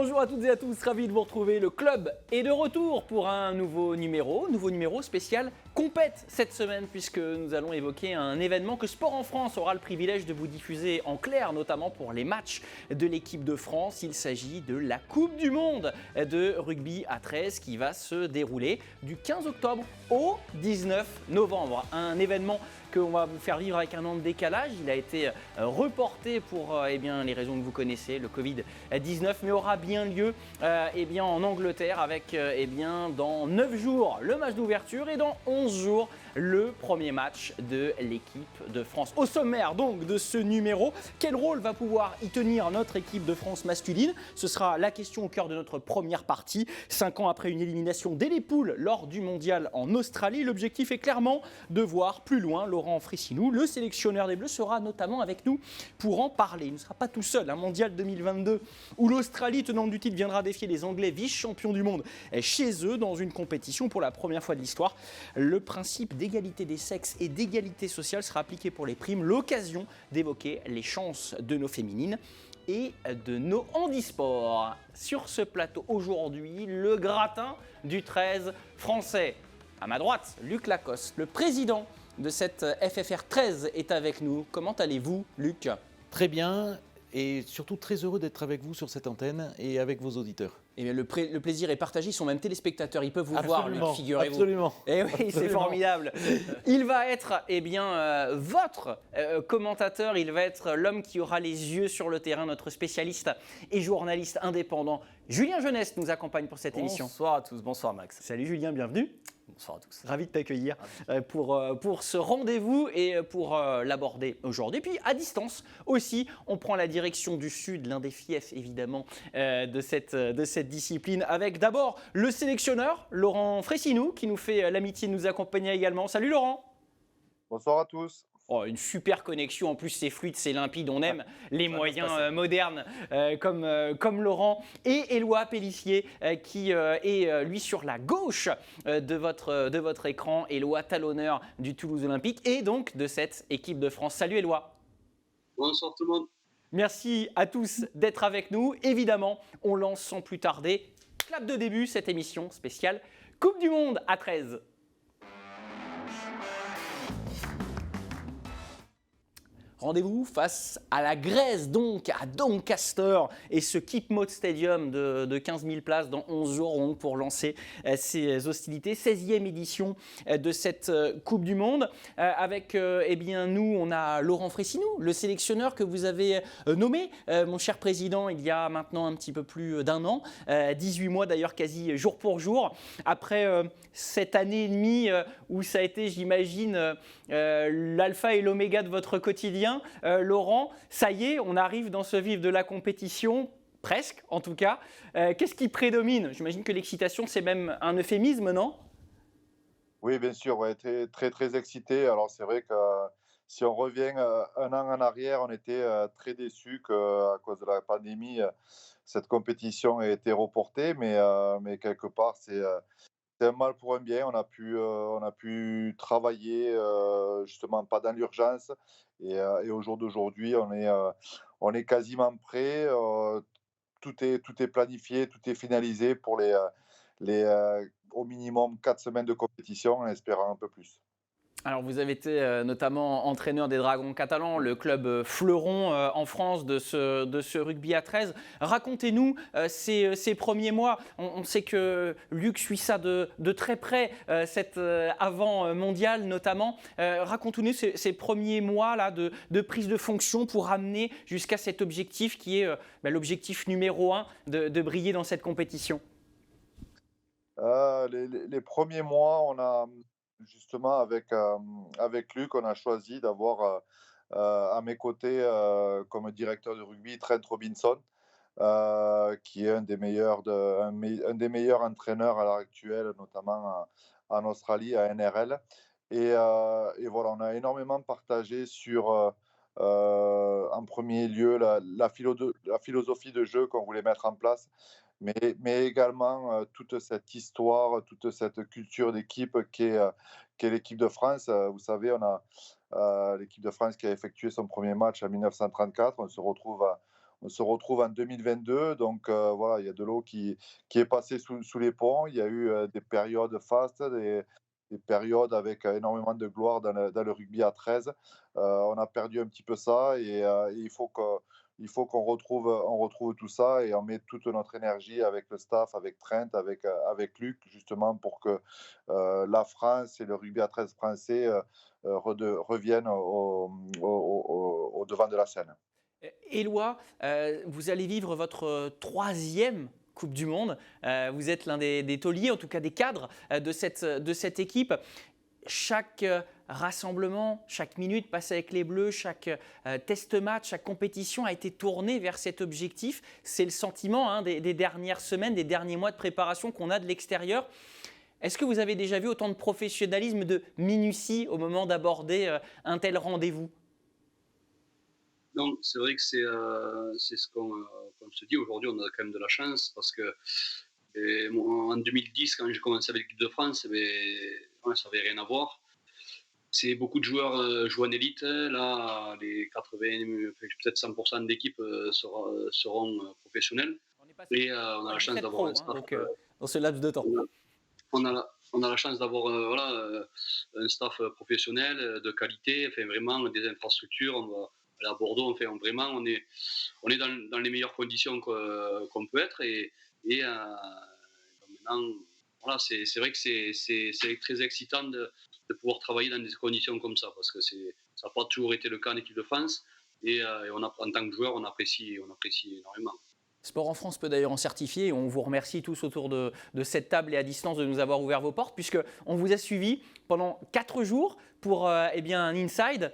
bonjour à toutes et à tous, ravi de vous retrouver. Le club est de retour pour un nouveau numéro spécial compète cette semaine puisque nous allons évoquer un événement que Sport en France aura le privilège de vous diffuser en clair, notamment pour les matchs de l'équipe de France. Il s'agit de la Coupe du Monde de rugby à 13 qui va se dérouler du 15 octobre au 19 novembre. Un événement qu'on va vous faire vivre avec un an de décalage. Il a été reporté pour les raisons que vous connaissez, le Covid-19, mais aura bien lieu en Angleterre avec dans 9 jours le match d'ouverture et dans 11 jours le premier match de l'équipe de France. Au sommaire donc de ce numéro, quel rôle va pouvoir y tenir notre équipe de France masculine? Ce sera la question au cœur de notre première partie. 5 ans après une élimination dès les poules lors du mondial en Australie, l'objectif est clairement de voir plus loin. Laurent Fressinou, le sélectionneur des Bleus, sera notamment avec nous pour en parler. Il ne sera pas tout seul. Un mondial 2022 où l'Australie, tenante du titre, viendra défier les Anglais, vice-champions du monde, chez eux dans une compétition pour la première fois de l'histoire. Le principe d'égalité des sexes et d'égalité sociale sera appliqué pour les primes. L'occasion d'évoquer les chances de nos féminines et de nos handisports. Sur ce plateau aujourd'hui, le gratin du 13 français. À ma droite, Luc Lacoste, le président de cette FFR 13 est avec nous. Comment allez-vous, Luc? Très bien et surtout très heureux d'être avec vous sur cette antenne et avec vos auditeurs. Eh bien, le plaisir est partagé, ils sont même téléspectateurs, ils peuvent vous voir, Luc, figurez-vous. Absolument. Eh oui, c'est formidable. Il va être votre commentateur, il va être l'homme qui aura les yeux sur le terrain, notre spécialiste et journaliste indépendant. Julien Jeunesse nous accompagne pour cette émission. Bonsoir à tous, bonsoir Max. Salut Julien, bienvenue. Bonsoir à tous. Ravi de t'accueillir pour ce rendez-vous et pour l'aborder aujourd'hui. Puis à distance aussi, on prend la direction du Sud, l'un des fiefs évidemment de cette discipline, avec d'abord le sélectionneur Laurent Fressinou qui nous fait l'amitié de nous accompagner également. Salut Laurent. Bonsoir à tous. Oh, une super connexion, en plus c'est fluide, c'est limpide, on aime les moyens modernes comme Laurent. Et Éloi Pélissier qui est lui sur la gauche de votre écran. Éloi, talonneur du Toulouse Olympique et donc de cette équipe de France. Salut Éloi. Bonsoir tout le monde. Merci à tous d'être avec nous. Évidemment, on lance sans plus tarder, clap de début, cette émission spéciale Coupe du Monde à 13. Rendez-vous face à la Grèce, donc à Doncaster et ce Keep Mode Stadium de 15 000 places dans 11 jours donc, pour lancer ces hostilités. 16e édition de cette Coupe du Monde. Avec nous, on a Laurent Fressinou, le sélectionneur que vous avez nommé, mon cher président, il y a maintenant un petit peu plus d'un an, 18 mois d'ailleurs quasi jour pour jour. Après cette année et demie où ça a été, j'imagine, l'alpha et l'oméga de votre quotidien, Laurent, ça y est, on arrive dans ce vif de la compétition, presque en tout cas. Qu'est-ce qui prédomine? J'imagine que l'excitation, c'est même un euphémisme, non? Oui, bien sûr, ouais, très excité. Alors c'est vrai que si on revient un an en arrière, on était très déçus qu'à cause de la pandémie, cette compétition ait été reportée, mais quelque part, c'est un mal pour un bien. On a pu travailler justement pas dans l'urgence et au jour d'aujourd'hui, on est quasiment prêt. Tout est planifié, tout est finalisé pour au minimum 4 semaines de compétition, en espérant un peu plus. Alors vous avez été notamment entraîneur des Dragons catalans, le club fleuron en France de ce rugby à 13. Racontez-nous ces premiers mois. On sait que Luc suit ça de très près, cet avant mondial notamment. Racontez-nous ces premiers mois là, de prise de fonction pour amener jusqu'à cet objectif qui est l'objectif numéro 1 de briller dans cette compétition. Les premiers mois, on a justement avec Luc, on a choisi d'avoir à mes côtés comme directeur de rugby Trent Robinson, qui est un des meilleurs entraîneurs à l'heure actuelle, notamment en Australie, à NRL. Et voilà, on a énormément partagé sur, en premier lieu, la philosophie de jeu qu'on voulait mettre en place, mais également toute cette histoire, toute cette culture d'équipe qu'est l'équipe de France. Vous savez, on a l'équipe de France qui a effectué son premier match en 1934. on se retrouve en 2022. Donc voilà, il y a de l'eau qui est passée sous les ponts. Il y a eu des périodes fastes, des périodes avec énormément de gloire dans le rugby à 13. On a perdu un petit peu ça et il faut qu'on retrouve tout ça et on met toute notre énergie avec le staff, avec Trent, avec Luc, justement pour que la France et le rugby à 13 français reviennent au devant de la scène. Éloi, vous allez vivre votre troisième Coupe du Monde. Vous êtes l'un des tauliers, en tout cas des cadres de cette équipe. Chaque rassemblement, chaque minute passée avec les Bleus, chaque test match, chaque compétition a été tournée vers cet objectif. C'est le sentiment des dernières semaines, des derniers mois de préparation qu'on a de l'extérieur. Est-ce que vous avez déjà vu autant de professionnalisme, de minutie au moment d'aborder un tel rendez-vous ? Non, c'est vrai que c'est ce qu'on comme je te dis, aujourd'hui on a quand même de la chance parce que en 2010, quand j'ai commencé avec l'équipe de France, ça n'avait rien à voir. C'est beaucoup de joueurs jouent en élite. Là, les 80, peut-être 100% d'équipes seront professionnels. Et on a la chance d'avoir un staff. Dans ce laps de temps. On a la chance d'avoir un staff professionnel de qualité, enfin, vraiment des infrastructures. On va aller à Bordeaux, enfin, vraiment, on est dans les meilleures conditions qu'on peut être. Et maintenant, voilà, c'est vrai que c'est très excitant de pouvoir travailler dans des conditions comme ça, parce que ça n'a pas toujours été le cas en équipe de France. Et en tant que joueur, on apprécie énormément. Sport en France peut d'ailleurs en certifier. On vous remercie tous autour de cette table et à distance de nous avoir ouvert vos portes, puisqu'on vous a suivis pendant 4 jours pour un inside.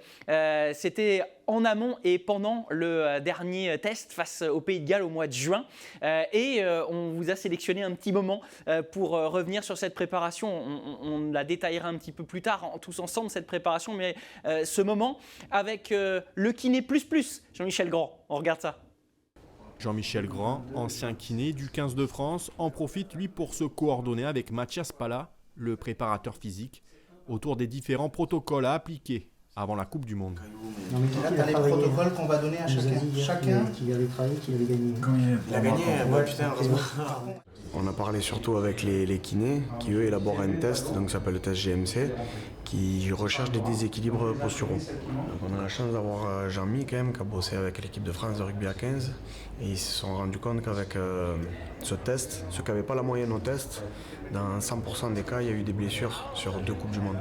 C'était en amont et pendant le dernier test face au Pays de Galles au mois de juin. Et on vous a sélectionné un petit moment pour revenir sur cette préparation. On la détaillera un petit peu plus tard, tous ensemble, cette préparation. Mais ce moment avec le kiné plus, Jean-Michel Grand. On regarde ça. Jean-Michel Grand, ancien kiné du 15 de France, en profite lui pour se coordonner avec Mathias Pala, le préparateur physique, autour des différents protocoles à appliquer avant la Coupe du Monde. Là, tu as les protocoles qu'on va donner à chacun. Qu'il avait travaillé, qu'il avait gagné. Il a gagné, putain, heureusement. On a parlé surtout avec les kinés qui eux élaborent un test, donc ça s'appelle le test GMC, qui recherche des déséquilibres posturaux. Donc on a la chance d'avoir Jean-Mi quand même qui a bossé avec l'équipe de France de rugby à 15 et ils se sont rendus compte qu'avec ce test, ceux qui n'avaient pas la moyenne au test, dans 100% des cas il y a eu des blessures sur 2 Coupes du Monde.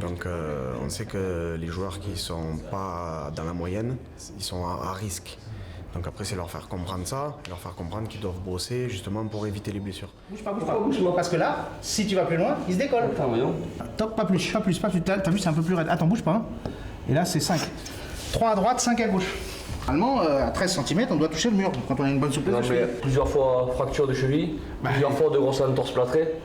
Donc on sait que les joueurs qui ne sont pas dans la moyenne, ils sont à risque. Donc après, c'est leur faire comprendre ça, leur faire comprendre qu'ils doivent bosser justement pour éviter les blessures. Bouge pas. Parce que là, si tu vas plus loin, il se décolle. Attends, voyons. Top, pas plus. T'as vu, c'est un peu plus raide. Attends, bouge pas. Hein. Et là, c'est 5. 3 à droite, 5 à gauche. Normalement, à 13 cm, on doit toucher le mur quand on a une bonne souplesse. Non, mais plusieurs fois fracture de cheville, plusieurs fois de grosses entorses plâtrées.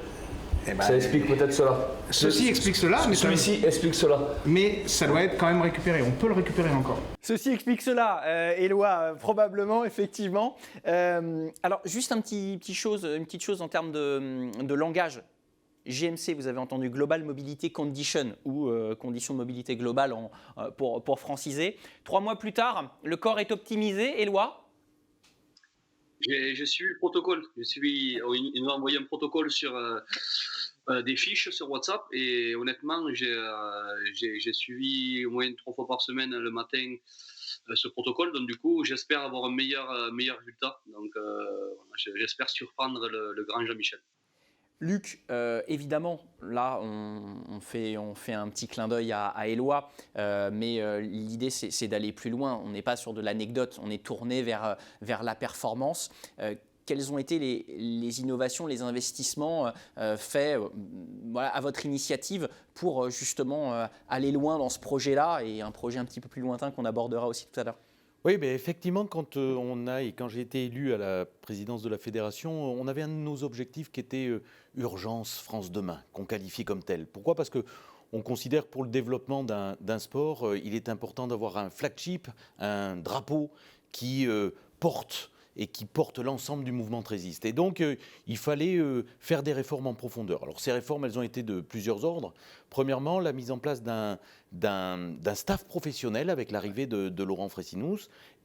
Ça explique peut-être cela. Ceci explique cela. Mais celui-ci explique cela. Mais ça doit être quand même récupéré. On peut le récupérer encore. Ceci explique cela, Éloi, probablement, effectivement. Alors, juste une petite chose en termes de langage. GMC, vous avez entendu Global Mobility Condition ou conditions de mobilité globale pour franciser. 3 mois plus tard, le corps est optimisé. Éloi ? J'ai suivi le protocole. Ils nous ont envoyé un protocole sur des fiches sur WhatsApp et honnêtement, j'ai suivi au moins 3 fois par semaine le matin ce protocole. Donc du coup, j'espère avoir un meilleur résultat. Donc j'espère surprendre le grand Jean-Michel. Luc, évidemment, là, on fait un petit clin d'œil à Éloi, mais l'idée, c'est d'aller plus loin. On n'est pas sur de l'anecdote, on est tourné vers la performance. Quelles ont été les innovations, les investissements faits à votre initiative pour justement aller loin dans ce projet-là et un projet un petit peu plus lointain qu'on abordera aussi tout à l'heure? Oui, mais effectivement, quand j'ai été élu à la présidence de la fédération, on avait un de nos objectifs qui était Urgence France Demain, qu'on qualifie comme tel. Pourquoi ? Parce qu'on considère que pour le développement d'un sport, il est important d'avoir un flagship, un drapeau qui porte l'ensemble du mouvement trésiste. Et donc, il fallait faire des réformes en profondeur. Alors, ces réformes, elles ont été de plusieurs ordres. Premièrement, la mise en place d'un staff professionnel avec l'arrivée de Laurent Fraissinou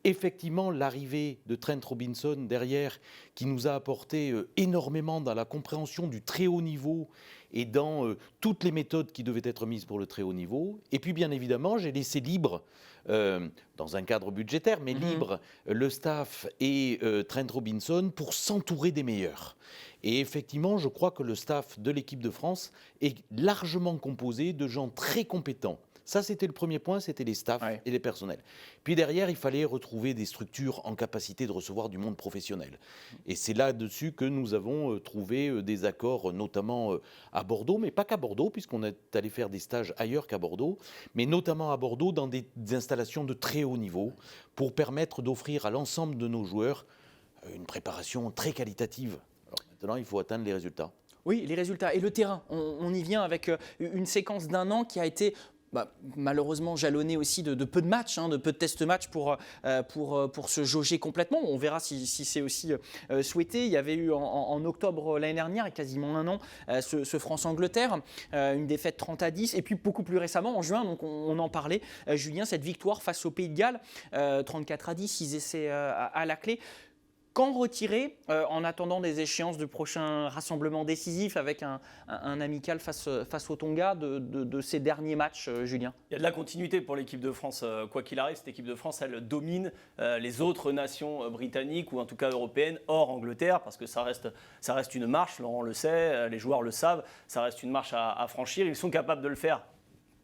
effectivement l'arrivée de Trent Robinson derrière, qui nous a apporté énormément dans la compréhension du très haut niveau et dans toutes les méthodes qui devaient être mises pour le très haut niveau. Et puis bien évidemment, j'ai laissé libre, dans un cadre budgétaire, mais libre, le staff et Trent Robinson pour s'entourer des meilleurs. Et effectivement, je crois que le staff de l'équipe de France est largement composé de gens très compétents. Ça, c'était le premier point, c'était les staffs et les personnels. Puis derrière, il fallait retrouver des structures en capacité de recevoir du monde professionnel. Et c'est là-dessus que nous avons trouvé des accords, notamment à Bordeaux, mais pas qu'à Bordeaux, puisqu'on est allé faire des stages ailleurs qu'à Bordeaux, mais notamment à Bordeaux dans des installations de très haut niveau, pour permettre d'offrir à l'ensemble de nos joueurs une préparation très qualitative. Alors maintenant, il faut atteindre les résultats. Oui, les résultats et le terrain. On y vient avec une séquence d'un an qui a été malheureusement jalonné aussi de peu de matchs, de peu de test-matchs pour se jauger complètement. On verra si c'est aussi souhaité. Il y avait eu en octobre l'année dernière, il y a quasiment un an, ce France-Angleterre, une défaite 30-10. Et puis beaucoup plus récemment, en juin, donc on en parlait, Julien, cette victoire face au Pays de Galles, 34-10, 6 essais à la clé. Quand retirer en attendant des échéances de prochains rassemblements décisifs avec un amical face au Tonga de ces derniers matchs, Julien? Il y a de la continuité pour l'équipe de France. Quoi qu'il arrive, cette équipe de France, elle domine les autres nations britanniques ou en tout cas européennes, hors Angleterre, parce que ça reste une marche, Laurent le sait, les joueurs le savent, ça reste une marche à franchir. Ils sont capables de le faire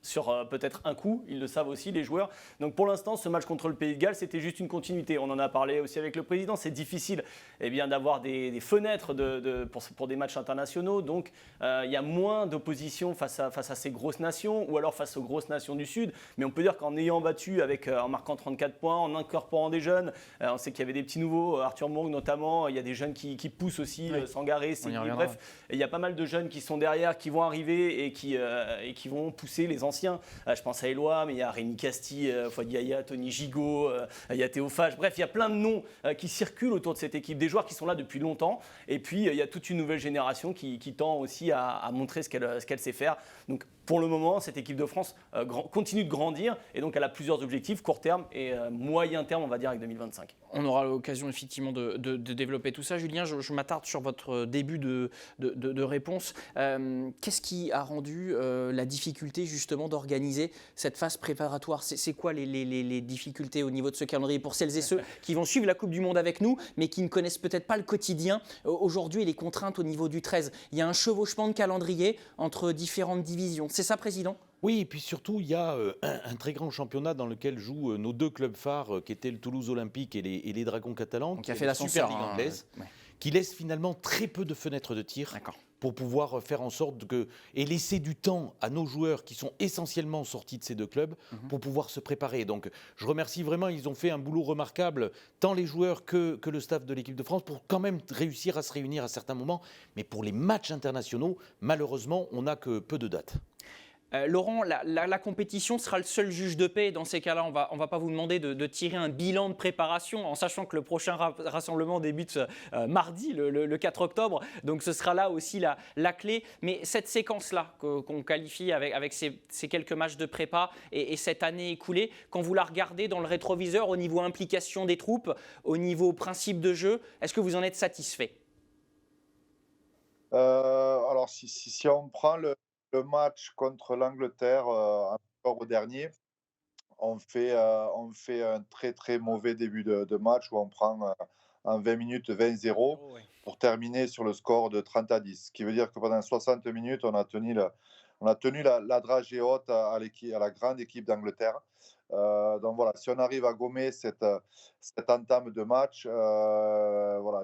sur peut-être un coup, ils le savent aussi, les joueurs. Donc pour l'instant, ce match contre le Pays de Galles, c'était juste une continuité. On en a parlé aussi avec le président. C'est difficile d'avoir des fenêtres pour des matchs internationaux. Donc il y a moins d'opposition face à ces grosses nations ou alors face aux grosses nations du Sud. Mais on peut dire qu'en ayant battu, en marquant 34 points, en incorporant des jeunes, on sait qu'il y avait des petits nouveaux, Arthur Mourgue notamment, il y a des jeunes qui poussent aussi, Sangaré, bref, il y a pas mal de jeunes qui sont derrière, qui vont arriver et qui vont pousser les anciens. Je pense à Éloi, mais il y a Rémi Casti, Fouad Yaya, Tony Gigot, il y a Théo Fage. Bref, il y a plein de noms qui circulent autour de cette équipe, des joueurs qui sont là depuis longtemps. Et puis, il y a toute une nouvelle génération qui tend aussi à montrer ce qu'elle sait faire. Donc, pour le moment, cette équipe de France continue de grandir et donc elle a plusieurs objectifs, court terme et moyen terme, on va dire, avec 2025. On aura l'occasion effectivement de développer tout ça. Julien, je m'attarde sur votre début de réponse. Qu'est-ce qui a rendu la difficulté justement d'organiser cette phase préparatoire? C'est quoi les difficultés au niveau de ce calendrier pour celles et ceux qui vont suivre la Coupe du Monde avec nous, mais qui ne connaissent peut-être pas le quotidien aujourd'hui et les contraintes au niveau du 13? Il y a un chevauchement de calendrier entre différentes divisions. C'est ça, Président? Oui, et puis surtout, il y a un très grand championnat dans lequel jouent nos deux clubs phares, qui étaient le Toulouse Olympique et les Dragons catalans, qui a fait la Super Ligue anglaise, qui laisse finalement très peu de fenêtres de tir pour pouvoir faire en sorte et laisser du temps à nos joueurs qui sont essentiellement sortis de ces deux clubs pour pouvoir se préparer. Donc je remercie vraiment, ils ont fait un boulot remarquable, tant les joueurs que le staff de l'équipe de France, pour quand même réussir à se réunir à certains moments. Mais pour les matchs internationaux, malheureusement, on n'a que peu de dates. Laurent, la compétition sera le seul juge de paix. Dans ces cas-là, on va pas vous demander de tirer un bilan de préparation en sachant que le prochain rassemblement débute mardi, le 4 octobre. Donc ce sera là aussi la clé. Mais cette séquence-là qu'on qualifie avec ces quelques matchs de prépa et cette année écoulée, quand vous la regardez dans le rétroviseur au niveau implication des troupes, au niveau principe de jeu, est-ce que vous en êtes satisfait? Alors si on prend le match contre l'Angleterre en octobre dernier, on fait un très très mauvais début de match où on prend en 20 minutes 20-0 pour terminer sur le score de 30-10. Ce qui veut dire que pendant 60 minutes, on a tenu la dragée haute à la grande équipe d'Angleterre. Donc voilà, si on arrive à gommer cette entame de match, voilà,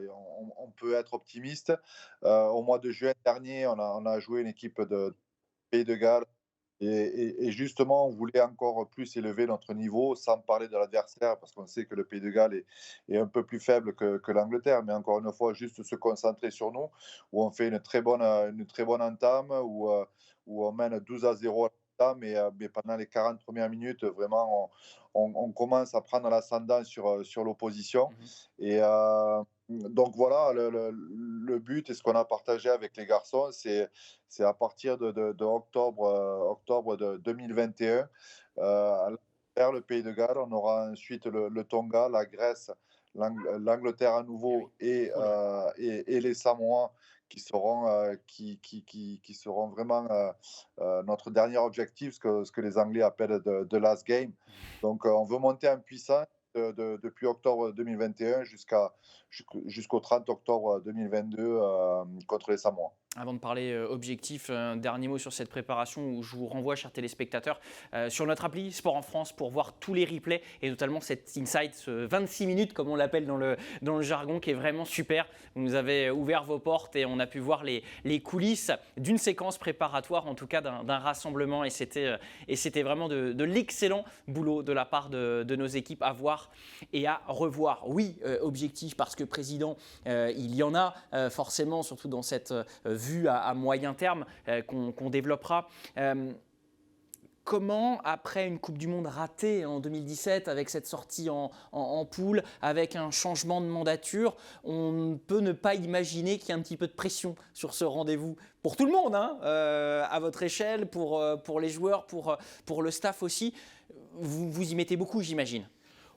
on peut être optimiste. Au mois de juin dernier, on a joué une équipe de Pays de Galles et justement, on voulait encore plus élever notre niveau, sans parler de l'adversaire, parce qu'on sait que le Pays de Galles est un peu plus faible que l'Angleterre, mais encore une fois, juste se concentrer sur nous, où on fait une très bonne entame, où on mène 12-0 à l'entame, mais pendant les 40 premières minutes, vraiment, on commence à prendre l'ascendant sur l'opposition. Et donc voilà, le but et ce qu'on a partagé avec les garçons, c'est à partir de octobre de 2021, le Pays de Galles, on aura ensuite le Tonga, la Grèce, l'Angleterre à nouveau et les Samoa qui seront, qui seront vraiment notre dernier objectif, ce que les Anglais appellent de last game. Donc on veut monter en puissance depuis octobre 2021 jusqu'au 30 octobre 2022 contre les Samoa. Avant de parler objectif, un dernier mot sur cette préparation où je vous renvoie, chers téléspectateurs, sur notre appli Sport en France pour voir tous les replays et notamment cet insight, ce 26 minutes comme on l'appelle dans le jargon qui est vraiment super. Vous nous avez ouvert vos portes et on a pu voir les coulisses d'une séquence préparatoire, en tout cas d'un rassemblement et c'était vraiment de l'excellent boulot de la part de nos équipes à voir et à revoir. Oui, objectif parce que président, il y en a forcément, surtout dans cette vue à moyen terme qu'on développera. Comment, après une Coupe du Monde ratée en 2017, avec cette sortie en poule, avec un changement de mandature, on peut ne pas imaginer qu'il y a un petit peu de pression sur ce rendez-vous pour tout le monde, hein, à votre échelle, pour les joueurs, pour le staff aussi. Vous y mettez beaucoup, j'imagine.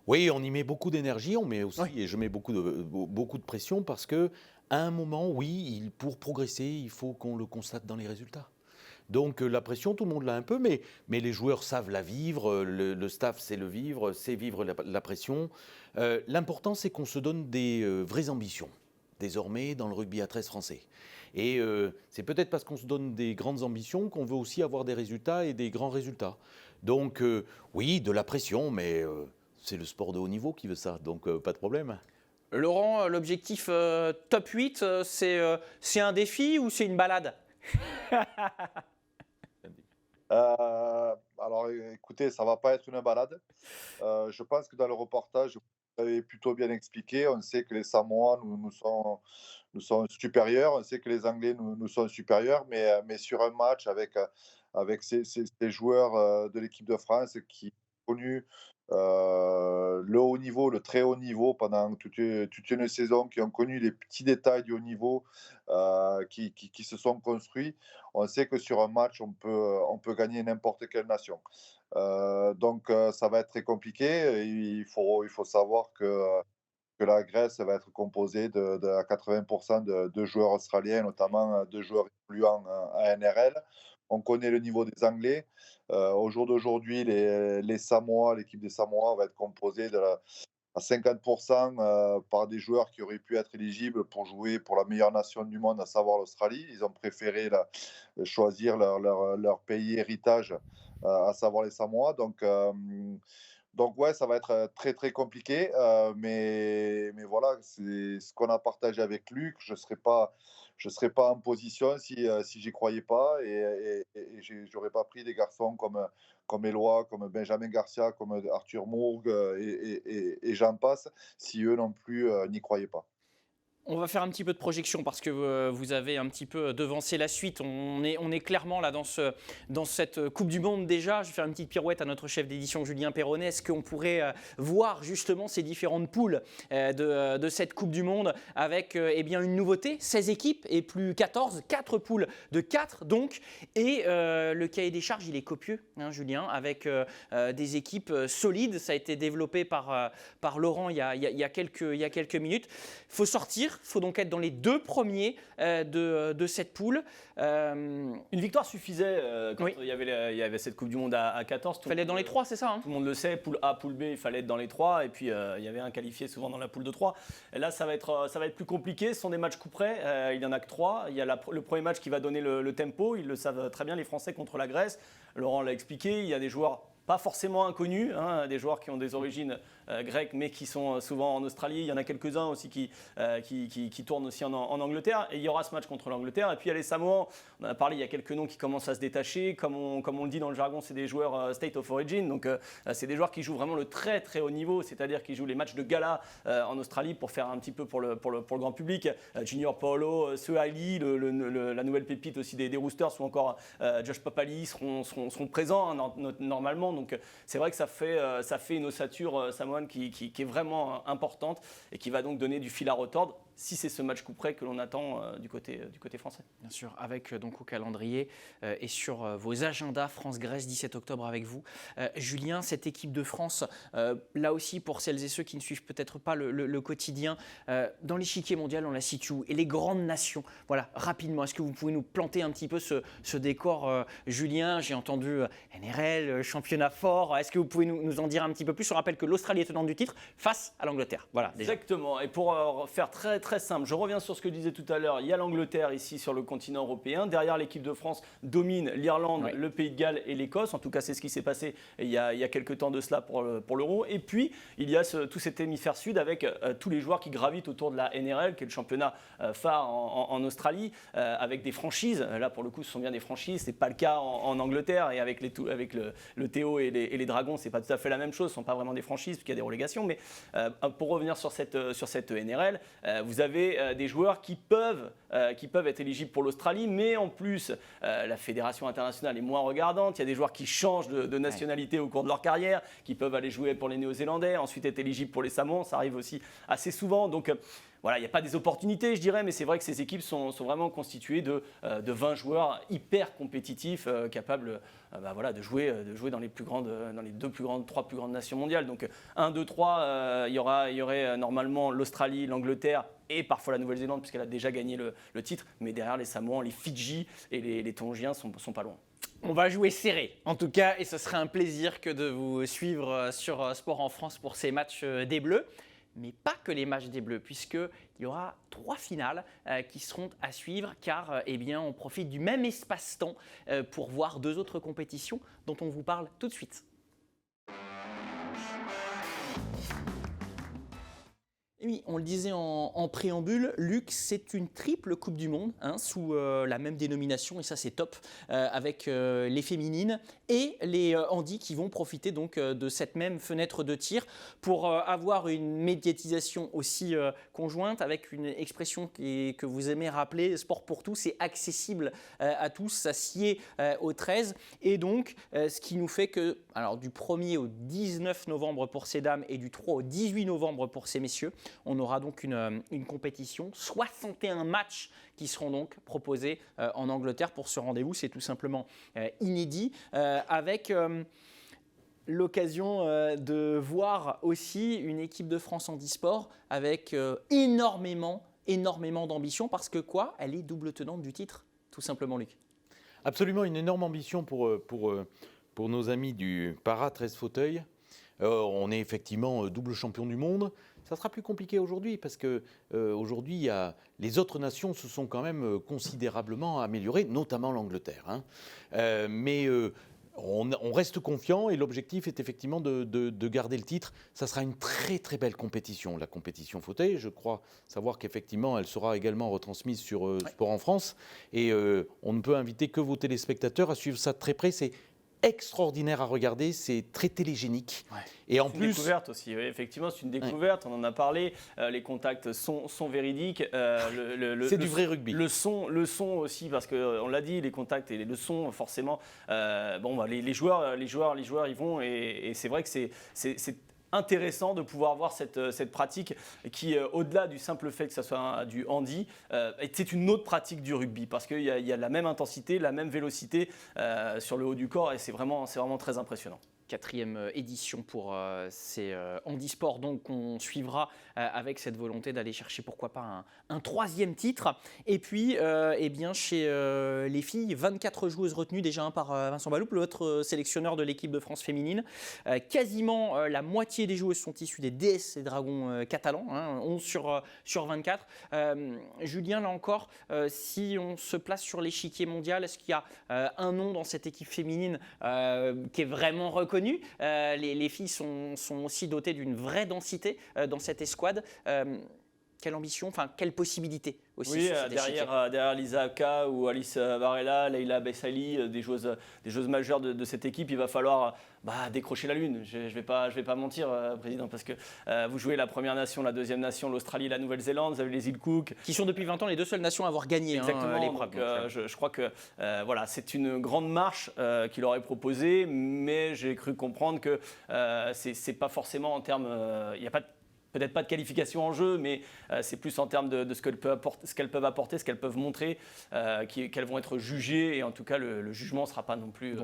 Oui, on y met beaucoup d'énergie, on met aussi, et je mets beaucoup de pression parce que à un moment, oui, pour progresser, il faut qu'on le constate dans les résultats. Donc la pression, tout le monde l'a un peu, mais les joueurs savent la vivre, le staff sait le vivre, sait vivre la pression. L'important, c'est qu'on se donne des vraies ambitions, désormais, dans le rugby à 13 français. Et c'est peut-être parce qu'on se donne des grandes ambitions qu'on veut aussi avoir des résultats et des grands résultats. Donc oui, de la pression, mais c'est le sport de haut niveau qui veut ça, donc pas de problème. Laurent, l'objectif top 8, c'est un défi ou c'est une balade? Alors écoutez, ça ne va pas être une balade. Je pense que dans le reportage, vous avez plutôt bien expliqué. On sait que les Samoa nous sont supérieurs. On sait que les Anglais nous sont supérieurs. Mais sur un match avec ces joueurs de l'équipe de France qui ont connu le haut niveau, le très haut niveau pendant toute une saison, qui ont connu les petits détails du haut niveau, qui se sont construits. On sait que sur un match, on peut gagner n'importe quelle nation. Donc ça va être très compliqué. Il faut savoir que la Grèce va être composée à 80% de joueurs australiens, notamment de joueurs évoluant à NRL. On connaît le niveau des Anglais. Au jour d'aujourd'hui, les Samoa, l'équipe des Samoa va être composée à 50% par des joueurs qui auraient pu être éligibles pour jouer pour la meilleure nation du monde, à savoir l'Australie. Ils ont préféré choisir leur pays héritage, à savoir les Samoa. Donc ouais, ça va être très très compliqué, mais voilà, c'est ce qu'on a partagé avec Luc. Je serais pas en position si j'y croyais pas, et j'aurais pas pris des garçons comme Éloi, comme Benjamin Garcia, comme Arthur Mourgue, et j'en passe, si eux non plus n'y croyaient pas. On va faire un petit peu de projection parce que vous avez un petit peu devancé la suite. On est clairement là dans cette Coupe du Monde déjà. Je vais faire une petite pirouette à notre chef d'édition Julien Perronnet. Est-ce qu'on pourrait voir justement ces différentes poules de cette Coupe du Monde avec eh bien une nouveauté, 16 équipes et plus 14, 4 poules de 4 donc. Et le cahier des charges, il est copieux, hein, Julien, avec des équipes solides. Ça a été développé par Laurent il y a quelques minutes. Il faut sortir. Il faut donc être dans les 2 premiers de cette poule. Une victoire suffisait quand il y avait cette Coupe du Monde à 14. Il fallait être dans les 3, c'est ça, hein? Tout le monde le sait, poule A, poule B, il fallait être dans les 3. Et puis il y avait un qualifié souvent dans la poule de 3. Et là, ça va être plus compliqué. Ce sont des matchs coup près. Il n'y en a que 3. Il y a le premier match qui va donner le tempo. Ils le savent très bien, les Français contre la Grèce. Laurent l'a expliqué. Il y a des joueurs pas forcément inconnus, hein, des joueurs qui ont des origines grecques mais qui sont souvent en Australie. Il y en a quelques-uns aussi qui tournent aussi en Angleterre. Et il y aura ce match contre l'Angleterre. Et puis il y a les Samoans. On en a parlé, il y a quelques noms qui commencent à se détacher. Comme on le dit dans le jargon, c'est des joueurs State of Origin. Donc c'est des joueurs qui jouent vraiment le très très haut niveau, c'est-à-dire qui jouent les matchs de gala en Australie pour faire un petit peu pour le grand public. Junior Paolo, Suhaili, la nouvelle pépite aussi des Roosters, ou encore Josh Papali seront présents, hein, normalement. Donc c'est vrai que ça fait une ossature samoane qui est vraiment importante et qui va donc donner du fil à retordre si c'est ce match coup près que l'on attend du côté français. Bien sûr, avec donc au calendrier et sur vos agendas France-Grèce 17 octobre avec vous. Julien, cette équipe de France, là aussi pour celles et ceux qui ne suivent peut-être pas le quotidien, dans l'échiquier mondial on la situe où? Et les grandes nations, voilà, rapidement, est-ce que vous pouvez nous planter un petit peu ce décor, Julien? J'ai entendu NRL, championnat fort, est-ce que vous pouvez nous en dire un petit peu plus? On rappelle que l'Australie est tenante du titre face à l'Angleterre. Voilà, déjà. Exactement, et pour faire très très simple, je reviens sur ce que je disais tout à l'heure, il y a l'Angleterre ici sur le continent européen, derrière l'équipe de France domine l'Irlande, le Pays de Galles et l'Écosse, en tout cas c'est ce qui s'est passé il y a quelques temps de cela pour l'Euro, et puis il y a tout cet hémisphère sud avec tous les joueurs qui gravitent autour de la NRL, qui est le championnat phare en Australie, avec des franchises, là pour le coup ce sont bien des franchises, c'est pas le cas en Angleterre, et avec le Théo et les Dragons c'est pas tout à fait la même chose, ce sont pas vraiment des franchises puisqu'il y a des relégations, mais pour revenir sur cette NRL, vous avez des joueurs qui peuvent être éligibles pour l'Australie, mais en plus la fédération internationale est moins regardante, il y a des joueurs qui changent de nationalité au cours de leur carrière, qui peuvent aller jouer pour les Néo-Zélandais, ensuite être éligibles pour les Samoans, ça arrive aussi assez souvent, donc voilà, il n'y a pas des opportunités, je dirais, mais c'est vrai que ces équipes sont vraiment constituées de 20 joueurs hyper compétitifs, capables de jouer dans les trois plus grandes nations mondiales. Donc 1, 2, 3, il y aurait normalement l'Australie, l'Angleterre et parfois la Nouvelle-Zélande, puisqu'elle a déjà gagné le titre. Mais derrière, les Samoans, les Fidji et les Tongiens sont pas loin. On va jouer serré, en tout cas, et ce serait un plaisir que de vous suivre sur Sport en France pour ces matchs des Bleus. Mais pas que les matchs des Bleus, puisqu'il y aura 3 finales qui seront à suivre, car on profite du même espace-temps pour voir 2 autres compétitions dont on vous parle tout de suite. Et oui, on le disait en préambule, Luc, c'est une triple Coupe du Monde, sous la même dénomination, et ça c'est top, avec les féminines et les handis qui vont profiter donc de cette même fenêtre de tir pour avoir une médiatisation aussi conjointe, avec une expression que vous aimez rappeler, sport pour tous, c'est accessible à tous, ça sied au 13, et donc ce qui nous fait que, alors du 1er au 19 novembre pour ces dames et du 3 au 18 novembre pour ces messieurs, on aura donc une compétition, 61 matchs qui seront donc proposés en Angleterre pour ce rendez-vous. C'est tout simplement inédit, avec l'occasion de voir aussi une équipe de France handisport avec énormément d'ambition, parce que elle est double tenante du titre, tout simplement, Luc. Absolument, une énorme ambition pour nos amis du para 13 fauteuils. On est effectivement double champion du monde. Ça sera plus compliqué aujourd'hui parce que aujourd'hui, les autres nations se sont quand même considérablement améliorées, notamment l'Angleterre. Mais on reste confiant et l'objectif est effectivement de garder le titre. Ça sera une très très belle compétition, la compétition fauteuil. Je crois savoir qu'effectivement, elle sera également retransmise sur Sport en France. Et on ne peut inviter que vos téléspectateurs à suivre ça de très près. C'est extraordinaire à regarder, c'est très télégénique. Ouais. Et en plus, plus, une découverte aussi. Oui, effectivement, c'est une découverte. On en a parlé. Les contacts sont véridiques. C'est du vrai rugby. Le son aussi, parce que on l'a dit, les contacts et le son, forcément. Les joueurs y vont, et c'est vrai que c'est intéressant de pouvoir voir cette pratique qui, au-delà du simple fait que ça soit du handi, c'est une autre pratique du rugby, parce qu'il y a la même intensité, la même vélocité sur le haut du corps, et c'est vraiment très impressionnant. 4e édition pour ces handisports, donc on suivra avec cette volonté d'aller chercher pourquoi pas un 3e titre. Et puis chez les filles, 24 joueuses retenues, déjà par Vincent Baloup, votre sélectionneur de l'équipe de France féminine. Quasiment la moitié des joueuses sont issues des DS et Dragons catalans, 11 sur 24. Julien, là encore, si on se place sur l'échiquier mondial, est-ce qu'il y a un nom dans cette équipe féminine qui est vraiment reconnu? Les filles sont aussi dotées d'une vraie densité dans cette escouade. Quelle ambition, quelle possibilité aussi? Oui, derrière Lisa Aka ou Alice Varela, Leila Bessali, des joueuses majeures de cette équipe, il va falloir décrocher la lune. Je vais pas mentir, Président, parce que vous jouez la première nation, la deuxième nation, l'Australie, la Nouvelle-Zélande, vous avez les îles Cook. Qui sont depuis 20 ans les 2 seules nations à avoir gagné l'épreuve. Je crois que c'est une grande marche qu'il aurait proposée, mais j'ai cru comprendre que c'est pas forcément en termes... Il n'y a pas peut-être pas de qualification en jeu, mais c'est plus en termes de ce qu'elles peuvent apporter, ce qu'elles peuvent montrer, qu'elles vont être jugées. Et en tout cas, le jugement ne sera pas non plus,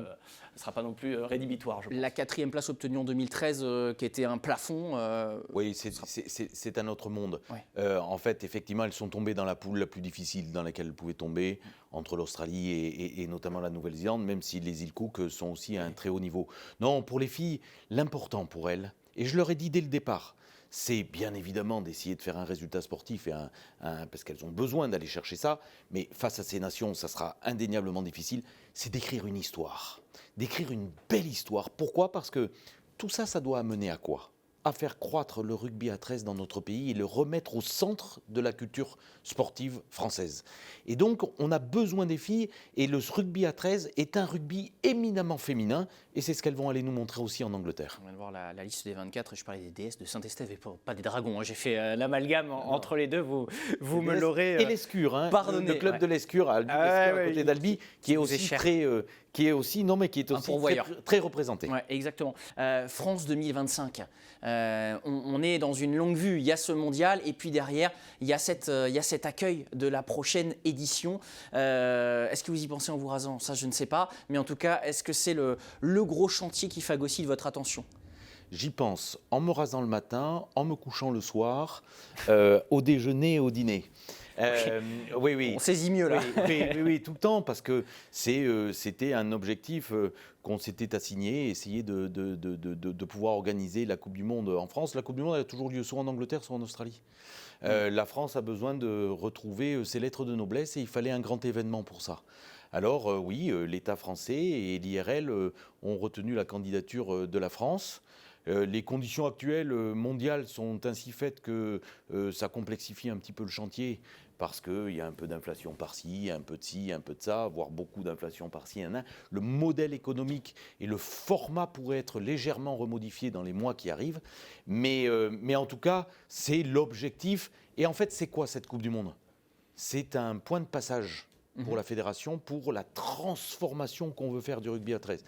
rédhibitoire. Je pense. La 4e place obtenue en 2013, qui était un plafond. Oui, c'est un autre monde. Ouais. En fait, effectivement, elles sont tombées dans la poule la plus difficile dans laquelle elles pouvaient tomber, entre l'Australie et notamment la Nouvelle-Zélande, même si les îles Cook sont aussi à un très haut niveau. Non, pour les filles, l'important pour elles, et je leur ai dit dès le départ, c'est bien évidemment d'essayer de faire un résultat sportif, parce qu'elles ont besoin d'aller chercher ça, mais face à ces nations, ça sera indéniablement difficile, c'est d'écrire une histoire, d'écrire une belle histoire. Pourquoi ? Parce que tout ça, ça doit amener à quoi ? À faire croître le rugby à 13 dans notre pays et le remettre au centre de la culture sportive française. Et donc, on a besoin des filles, et le rugby à 13 est un rugby éminemment féminin, et c'est ce qu'elles vont aller nous montrer aussi en Angleterre. On vient de voir la liste des 24, je parlais des DS de Saint-Estève et pas des Dragons. Hein. J'ai fait l'amalgame entre les deux, vous me l'aurez et l'Escure, pardonné. Le club de l'Escure, à côté d'Albi, qui est aussi très représenté. Ouais, exactement. France 2025. On est dans une longue vue. Il y a ce mondial et puis derrière, il y a cet accueil de la prochaine édition. Est-ce que vous y pensez en vous rasant ? Ça, je ne sais pas. Mais en tout cas, est-ce que c'est le gros chantier qui phagocyte votre attention ? J'y pense en me rasant le matin, en me couchant le soir, au déjeuner et au dîner. Oui. On saisit mieux là. Oui, tout le temps, parce que c'était un objectif qu'on s'était assigné, essayer de pouvoir organiser la Coupe du Monde en France. La Coupe du Monde a toujours lieu soit en Angleterre, soit en Australie. La France a besoin de retrouver ses lettres de noblesse et il fallait un grand événement pour ça. Alors oui, l'État français et l'IRL ont retenu la candidature de la France. Les conditions actuelles mondiales sont ainsi faites que ça complexifie un petit peu le chantier, parce qu'il y a un peu d'inflation par-ci, un peu de ci, un peu de ça, voire beaucoup d'inflation par-ci. Le modèle économique et le format pourraient être légèrement remodifiés dans les mois qui arrivent, mais en tout cas, c'est l'objectif. Et en fait, c'est quoi cette Coupe du Monde ? C'est un point de passage pour la fédération, pour la transformation qu'on veut faire du rugby à 13.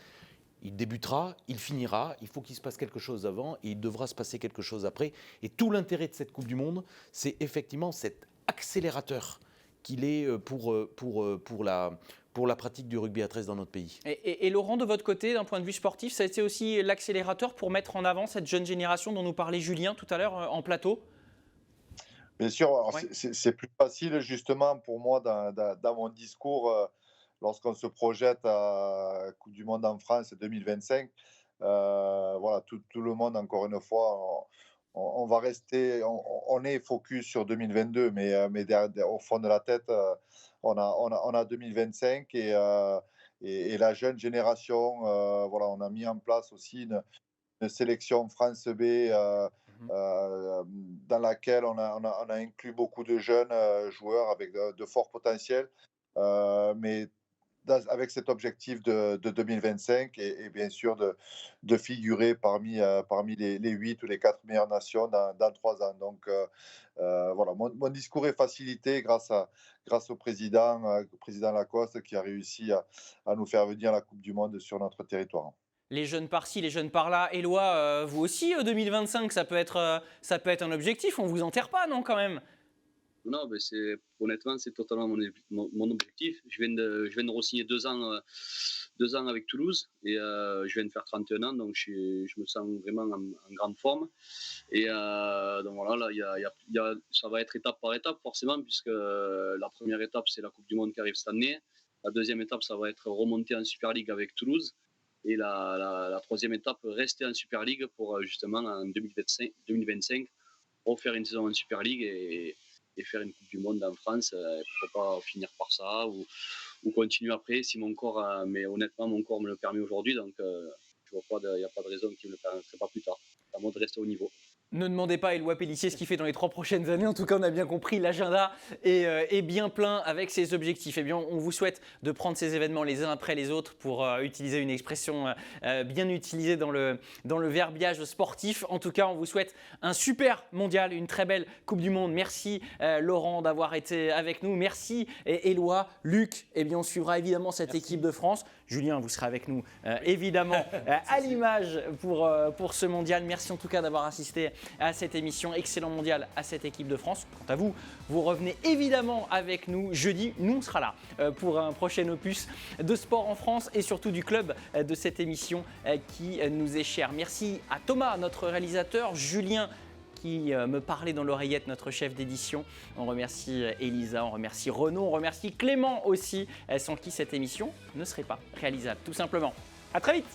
Il débutera, il finira, il faut qu'il se passe quelque chose avant et il devra se passer quelque chose après. Et tout l'intérêt de cette Coupe du Monde, c'est effectivement cet accélérateur qu'il est pour la pratique du rugby à 13 dans notre pays. Et Laurent, de votre côté, d'un point de vue sportif, ça a été aussi l'accélérateur pour mettre en avant cette jeune génération dont nous parlait Julien tout à l'heure en plateau ? Bien sûr, alors c'est plus facile justement pour moi dans mon discours lorsqu'on se projette à la Coupe du Monde en France 2025. Voilà, tout le monde, encore une fois, on va rester, on est focus sur 2022, mais au fond de la tête, on a 2025 et la jeune génération. Voilà, on a mis en place aussi une sélection France B dans laquelle on a inclus beaucoup de jeunes joueurs avec de forts potentiels, mais avec cet objectif de 2025 et bien sûr de figurer parmi les 8 ou les 4 meilleures nations dans 3 ans. Donc voilà, mon discours est facilité grâce au président Lacoste qui a réussi à nous faire venir la Coupe du Monde sur notre territoire. Les jeunes par-ci, les jeunes par-là. Éloi, vous aussi, 2025, ça peut être un objectif. On ne vous enterre pas, non, quand même ? Non, mais honnêtement, c'est totalement mon objectif. Je viens de re-signer 2 ans avec Toulouse et je viens de faire 31 ans, donc je me sens vraiment en grande forme. Et donc voilà, là, ça va être étape par étape, forcément, puisque la première étape, c'est la Coupe du Monde qui arrive cette année. La deuxième étape, ça va être remonter en Super League avec Toulouse. Et la troisième étape, rester en Super League pour justement en 2025 refaire une saison en Super League et faire une Coupe du Monde en France. Pourquoi pas finir par ça ou continuer après si mon corps, mais honnêtement mon corps me le permet aujourd'hui, donc je vois pas, il n'y a pas de raison qui ne me le permettrait pas plus tard. C'est à moi de rester au niveau. Ne demandez pas à Éloi Pellissier ce qu'il fait dans les 3 prochaines années. En tout cas, on a bien compris, l'agenda est bien plein avec ses objectifs. Eh bien, on vous souhaite de prendre ces événements les uns après les autres pour utiliser une expression bien utilisée dans le verbiage sportif. En tout cas, on vous souhaite un super mondial, une très belle Coupe du Monde. Merci Laurent d'avoir été avec nous. Merci Éloi, Luc. Eh bien, on suivra évidemment cette équipe de France. Julien, vous serez avec nous évidemment à l'image pour ce mondial. Merci en tout cas d'avoir assisté à cette émission. Excellent mondial à cette équipe de France. Quant à vous, vous revenez évidemment avec nous jeudi. Nous, on sera là pour un prochain opus de sport en France et surtout du club de cette émission qui nous est chère. Merci à Thomas, notre réalisateur, Julien qui me parlait dans l'oreillette, notre chef d'édition. On remercie Elisa, on remercie Renaud, on remercie Clément aussi, sans qui cette émission ne serait pas réalisable, tout simplement. À très vite.